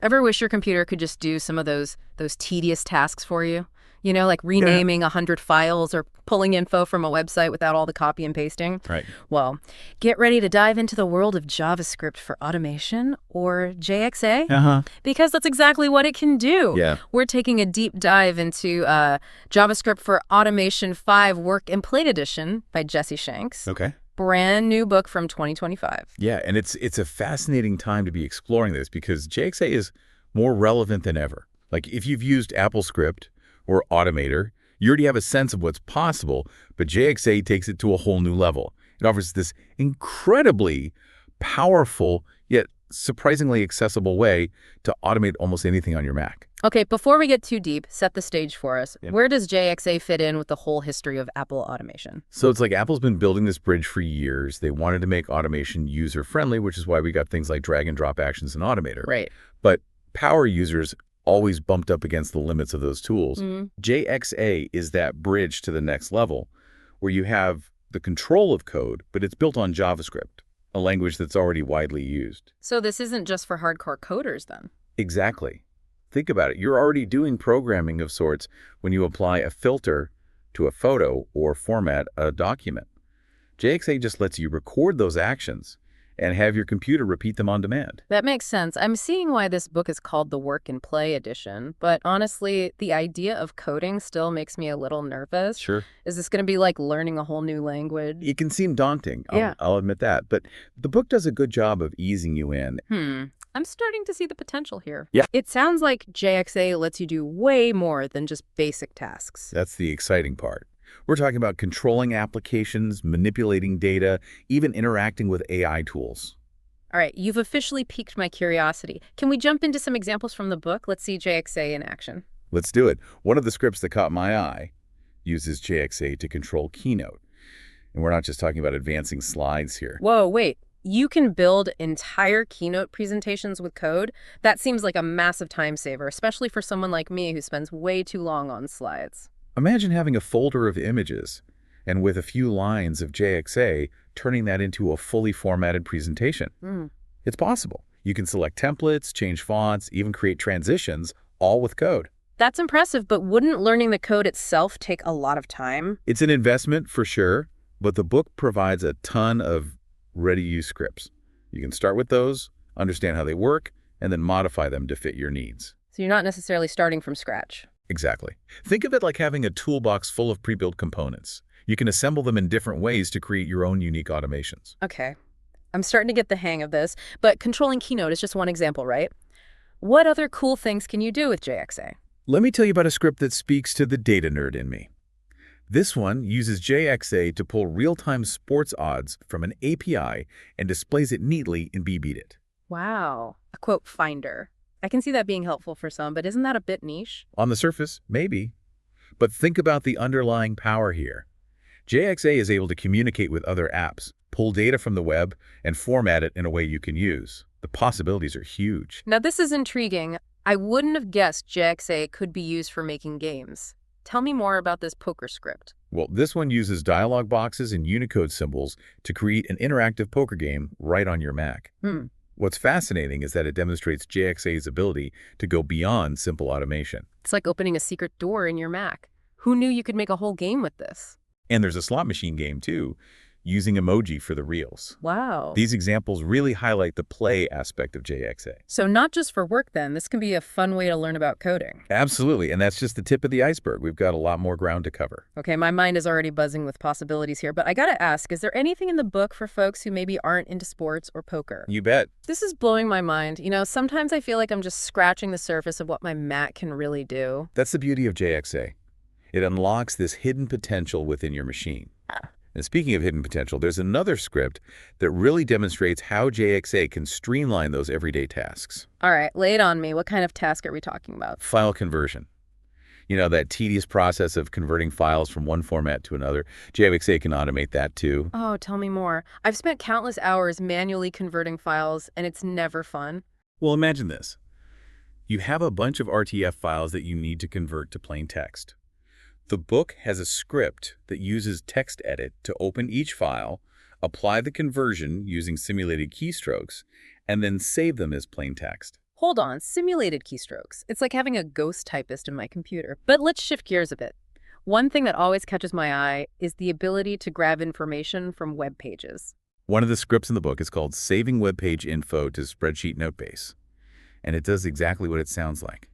Ever wish your computer could just do some of those tedious tasks for you? Like Yeah. renaming 100 files or pulling info from a website without all the copy and pasting? Right. Well, get ready to dive into the world of JavaScript for automation, or JXA, Uh-huh. because that's exactly what it can do. Yeah. We're taking a deep dive into JavaScript for Automation 5 Work and Play Edition by Jesse Shanks. Okay. Brand new book from 2025. Yeah, and it's a fascinating time to be exploring this because JXA is more relevant than ever. Like if you've used AppleScript or Automator, you already have a sense of what's possible, but JXA takes it to a whole new level. It offers this incredibly powerful yet surprisingly accessible way to automate almost anything on your Mac. Okay, before we get too deep, set the stage for us. Yeah. Where does JXA fit in with the whole history of Apple automation? So it's like Apple's been building this bridge for years. They wanted to make automation user-friendly, which is why we got things like drag and drop actions in Automator. Right. But power users always bumped up against the limits of those tools. Mm. JXA is that bridge to the next level where you have the control of code, but it's built on JavaScript, a language that's already widely used. So this isn't just for hardcore coders then? Exactly. Think about it. You're already doing programming of sorts when you apply a filter to a photo or format a document. JXA just lets you record those actions and have your computer repeat them on demand. That makes sense. I'm seeing why this book is called the Work and Play Edition, but honestly, the idea of coding still makes me a little nervous. Sure. Is this going to be like learning a whole new language? It can seem daunting. Yeah. I'll admit that. But the book does a good job of easing you in. I'm starting to see the potential here. Yeah. It sounds like JXA lets you do way more than just basic tasks. That's the exciting part. We're talking about controlling applications, manipulating data, even interacting with AI tools. All right, you've officially piqued my curiosity. Can we jump into some examples from the book? Let's see JXA in action. Let's do it. One of the scripts that caught my eye uses JXA to control Keynote. And we're not just talking about advancing slides here. Whoa, wait. You can build entire Keynote presentations with code? That seems like a massive time saver, especially for someone like me who spends way too long on slides. Imagine having a folder of images and with a few lines of JXA, turning that into a fully formatted presentation. It's possible. You can select templates, change fonts, even create transitions, all with code. That's impressive, but wouldn't learning the code itself take a lot of time? It's an investment for sure, but the book provides a ton of ready-to-use scripts. You can start with those, understand how they work, and then modify them to fit your needs. So you're not necessarily starting from scratch. Exactly. Think of it like having a toolbox full of pre-built components. You can assemble them in different ways to create your own unique automations. Okay. I'm starting to get the hang of this, but controlling Keynote is just one example, right? What other cool things can you do with JXA? Let me tell you about a script that speaks to the data nerd in me. This one uses JXA to pull real-time sports odds from an API and displays it neatly in BBeat. Wow. A quote finder. I can see that being helpful for some, but isn't that a bit niche? On the surface, maybe. But think about the underlying power here. JXA is able to communicate with other apps, pull data from the web, and format it in a way you can use. The possibilities are huge. Now this is intriguing. I wouldn't have guessed JXA could be used for making games. Tell me more about this poker script. Well, this one uses dialog boxes and Unicode symbols to create an interactive poker game right on your Mac. What's fascinating is that it demonstrates JXA's ability to go beyond simple automation. It's like opening a secret door in your Mac. Who knew you could make a whole game with this? And there's a slot machine game, too, using emoji for the reels. Wow. These examples really highlight the play aspect of JXA. So not just for work then, this can be a fun way to learn about coding. Absolutely, and that's just the tip of the iceberg. We've got a lot more ground to cover. Okay, my mind is already buzzing with possibilities here, but I gotta ask, is there anything in the book for folks who maybe aren't into sports or poker? You bet. This is blowing my mind. Sometimes I feel like I'm just scratching the surface of what my Mac can really do. That's the beauty of JXA. It unlocks this hidden potential within your machine. And speaking of hidden potential, there's another script that really demonstrates how JXA can streamline those everyday tasks. All right, lay it on me. What kind of task are we talking about? File conversion. That tedious process of converting files from one format to another. JXA can automate that too. Oh, tell me more. I've spent countless hours manually converting files, and it's never fun. Well, imagine this. You have a bunch of RTF files that you need to convert to plain text. The book has a script that uses TextEdit to open each file, apply the conversion using simulated keystrokes, and then save them as plain text. Hold on, simulated keystrokes. It's like having a ghost typist in my computer. But let's shift gears a bit. One thing that always catches my eye is the ability to grab information from web pages. One of the scripts in the book is called Saving Web Page Info to Spreadsheet Notebase, and it does exactly what it sounds like.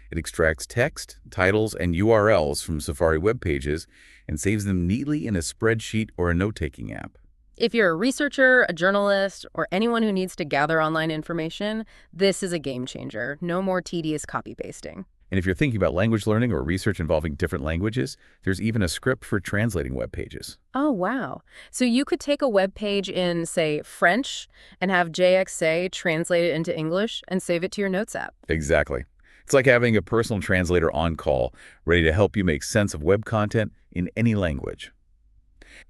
It extracts text, titles, and URLs from Safari web pages and saves them neatly in a spreadsheet or a note-taking app. If you're a researcher, a journalist, or anyone who needs to gather online information, this is a game changer. No more tedious copy pasting. And if you're thinking about language learning or research involving different languages, there's even a script for translating web pages. Oh, wow. So you could take a web page in, say, French and have JXA translate it into English and save it to your Notes app. Exactly. It's like having a personal translator on call, ready to help you make sense of web content in any language.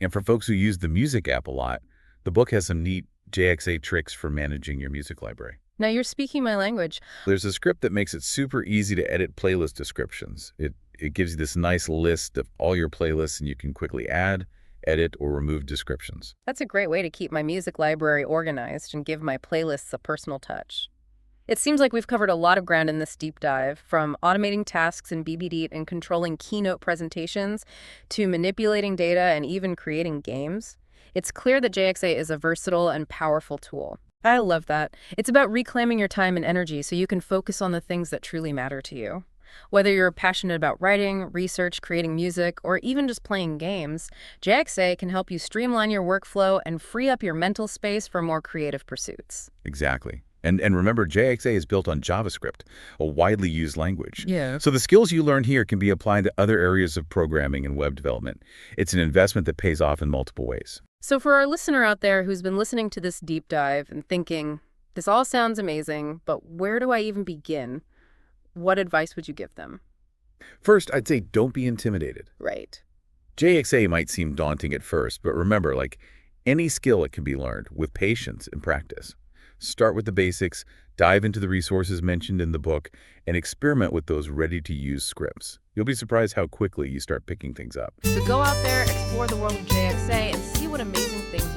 And for folks who use the music app a lot, the book has some neat JXA tricks for managing your music library. Now you're speaking my language. There's a script that makes it super easy to edit playlist descriptions. It gives you this nice list of all your playlists, and you can quickly add, edit, or remove descriptions. That's a great way to keep my music library organized and give my playlists a personal touch. It seems like we've covered a lot of ground in this deep dive, from automating tasks in BBD and controlling keynote presentations to manipulating data and even creating games. It's clear that JXA is a versatile and powerful tool. I love that. It's about reclaiming your time and energy so you can focus on the things that truly matter to you. Whether you're passionate about writing, research, creating music, or even just playing games, JXA can help you streamline your workflow and free up your mental space for more creative pursuits. Exactly. And remember, JXA is built on JavaScript, a widely used language. Yeah. So the skills you learn here can be applied to other areas of programming and web development. It's an investment that pays off in multiple ways. So for our listener out there who's been listening to this deep dive and thinking, this all sounds amazing, but where do I even begin? What advice would you give them? First, I'd say don't be intimidated. Right. JXA might seem daunting at first, but remember, like any skill, it can be learned with patience and practice. Start with the basics, dive into the resources mentioned in the book, and experiment with those ready-to-use scripts. You'll be surprised how quickly you start picking things up. So go out there, explore the world of JXA, and see what amazing things